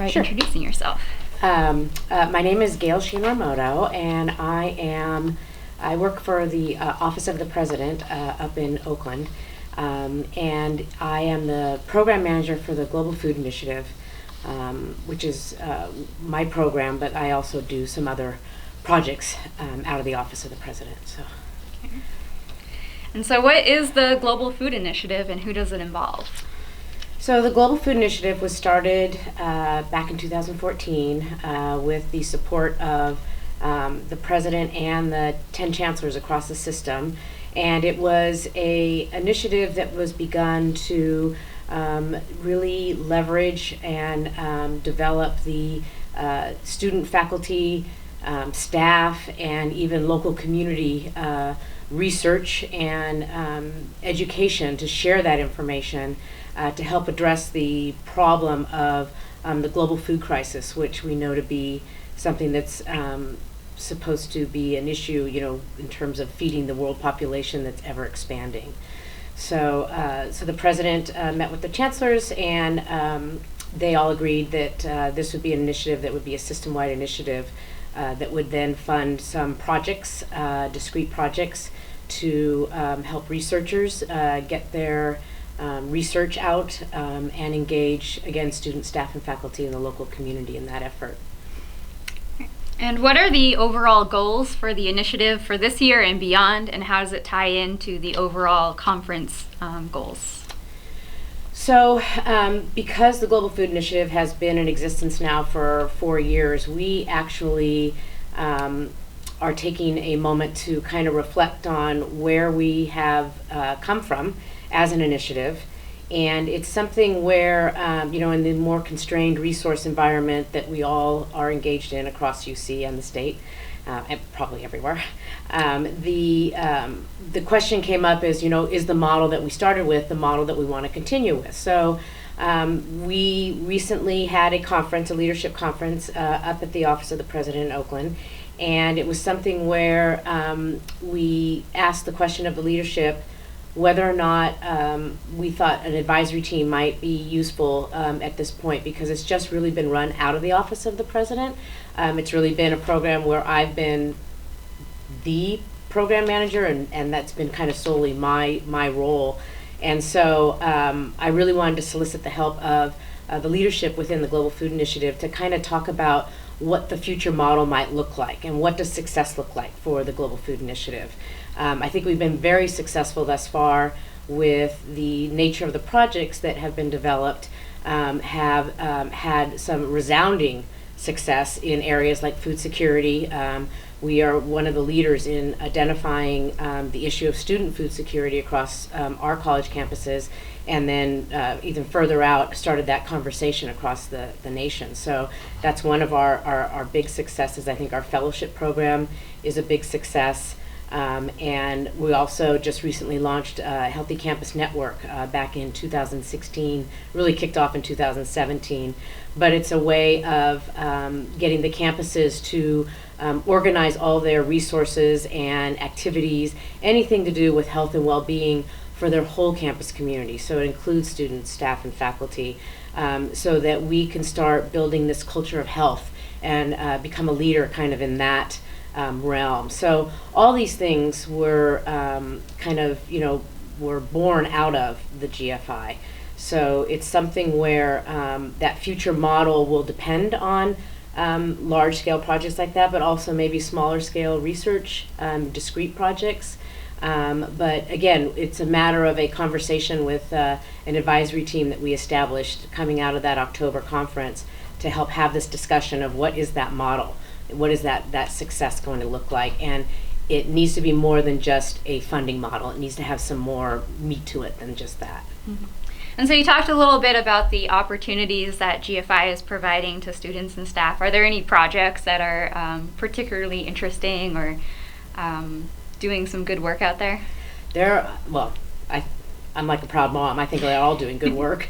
By Sure. introducing yourself. My name is Gale Sheean-Remoto, and I work for the Office of the President up in Oakland, and I am the program manager for the Global Food Initiative, which is my program, but I also do some other projects out of the Office of the President. And so what is the Global Food Initiative and who does it involve? So the Global Food Initiative was started back in 2014 with the support of the President and the 10 chancellors across the system. And it was an initiative that was begun to really leverage and develop the student, faculty, staff, and even local community research and education to share that information to help address the problem of the global food crisis, which we know to be something that's supposed to be an issue, in terms of feeding the world population that's ever expanding. So the president met with the chancellors, and they all agreed that this would be an initiative that would be a system-wide initiative that would then fund some projects, discrete projects, to help researchers get their research out and engage, again, students, staff, and faculty in the local community in that effort. And what are the overall goals for the initiative for this year and beyond, and how does it tie into the overall conference goals? So because the Global Food Initiative has been in existence now for 4 years, we actually are taking a moment to kind of reflect on where we have come from as an initiative. And it's something where, in the more constrained resource environment that we all are engaged in across UC and the state, and probably everywhere, the question came up is the model that we started with the model that we want to continue with? So we recently had a leadership conference up at the Office of the President in Oakland, and it was something where we asked the question of the leadership whether or not we thought an advisory team might be useful at this point, because it's just really been run out of the Office of the President. It's really been a program where I've been the program manager, and that's been kind of solely my role. And so I really wanted to solicit the help of the leadership within the Global Food Initiative to kind of talk about what the future model might look like and what does success look like for the Global Food Initiative. I think we've been very successful thus far with the nature of the projects that have been developed, have had some resounding success in areas like food security. We are one of the leaders in identifying the issue of student food security across our college campuses, and then even further out started that conversation across the nation. So that's one of our big successes. I think our fellowship program is a big success. And we also just recently launched a Healthy Campus Network back in 2016, really kicked off in 2017. But it's a way of getting the campuses to organize all their resources and activities, anything to do with health and well-being for their whole campus community. So it includes students, staff, and faculty, so that we can start building this culture of health and become a leader kind of in that realm. So all these things were were born out of the GFI. So it's something where that future model will depend on large-scale projects like that, but also maybe smaller-scale research, discrete projects. But again, it's a matter of a conversation with an advisory team that we established coming out of that October conference to help have this discussion of what is that model. What is that success going to look like? And it needs to be more than just a funding model. It needs to have some more meat to it than just that. Mm-hmm. And so you talked a little bit about the opportunities that GFI is providing to students and staff. Are there any projects that are particularly interesting or doing some good work out there? I'm like a proud mom. I think they're all doing good work.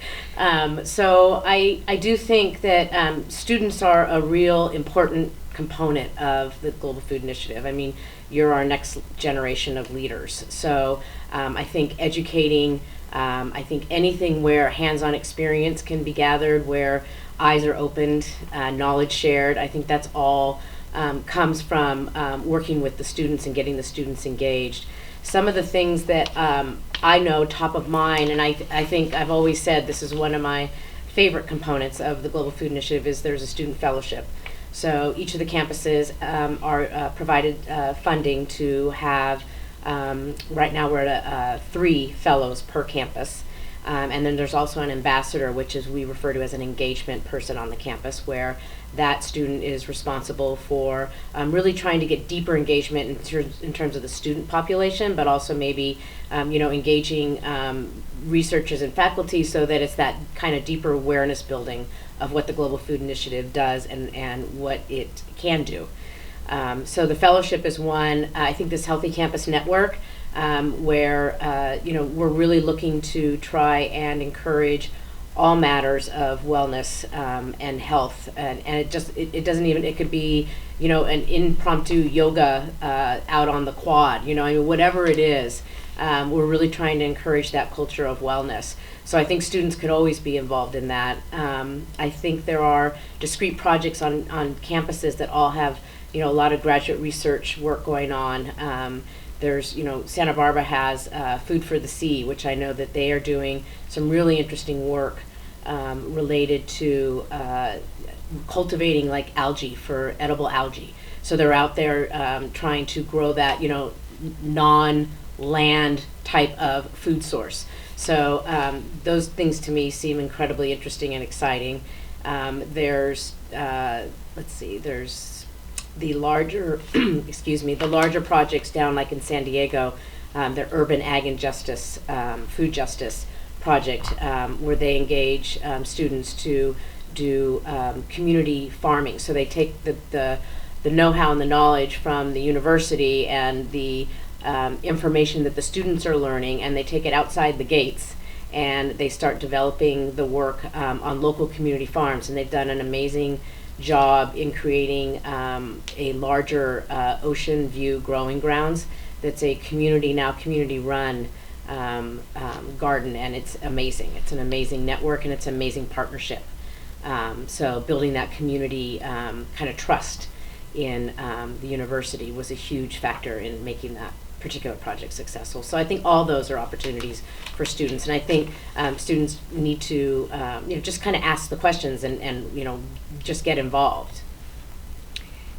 So I do think that students are a real important component of the Global Food Initiative. I mean, you're our next generation of leaders. So I think educating, I think anything where hands-on experience can be gathered, where eyes are opened, knowledge shared. I think that's all comes from working with the students and getting the students engaged. Some of the things that I know top of mind, and I think I've always said this is one of my favorite components of the Global Food Initiative, is there's a student fellowship. So each of the campuses are provided funding to have, right now we're at 3 fellows per campus. And then there's also an ambassador, which is we refer to as an engagement person on the campus, where that student is responsible for really trying to get deeper engagement in terms of the student population, but also maybe engaging researchers and faculty, so that it's that kind of deeper awareness building of what the Global Food Initiative does and what it can do. So the fellowship is one. I think this Healthy Campus Network, where we're really looking to try and encourage all matters of wellness and health, and it doesn't even, it could be an impromptu yoga out on the quad, whatever it is. We're really trying to encourage that culture of wellness. So I think students could always be involved in that. I think there are discrete projects on campuses that all have a lot of graduate research work going on. There's, Santa Barbara has Food for the Sea, which I know that they are doing some really interesting work related to cultivating like algae for edible algae. So they're out there trying to grow that, non-land type of food source. So those things to me seem incredibly interesting and exciting. There's the larger, the larger projects down like in San Diego, their Urban Ag and Justice, Food Justice project, where they engage students to do community farming. So they take the know-how and the knowledge from the university and the information that the students are learning, and they take it outside the gates and they start developing the work on local community farms. And they've done an amazing job in creating a larger ocean view growing grounds that's a community run garden, and it's amazing. It's an amazing network and it's an amazing partnership. So building that community kind of trust in the university was a huge factor in making that particular project successful. So I think all those are opportunities for students, and I think students need to just kind of ask the questions and just get involved.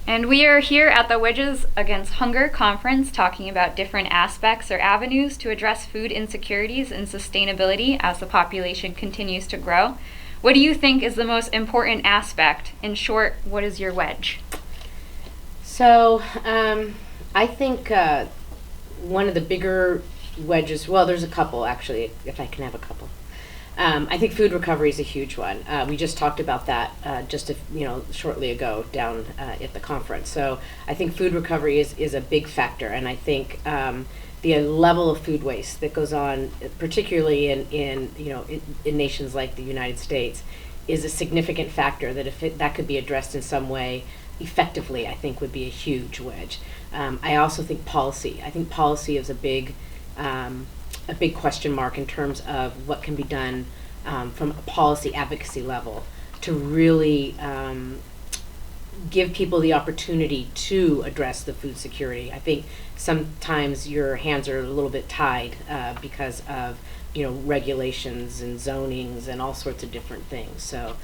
And we are here at the Wedges Against Hunger conference talking about different aspects or avenues to address food insecurities and sustainability as the population continues to grow. What do you think is the most important aspect? In short, what is your wedge? So I think one of the bigger wedges, well, there's a couple actually, if I can have a couple. I think food recovery is a huge one. We just talked about that shortly ago down at the conference. So I think food recovery is a big factor, and I think the level of food waste that goes on, particularly in nations like the United States, is a significant factor that if that could be addressed in some way effectively, I think would be a huge wedge. I also think policy. I think policy is a big question mark in terms of what can be done from a policy advocacy level to really give people the opportunity to address the food security. I think sometimes your hands are a little bit tied because of regulations and zonings and all sorts of different things. So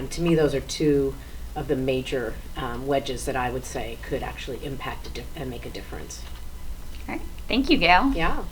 to me, those are two of the major wedges that I would say could actually impact and make a difference. All right. Thank you, Gale. Yeah.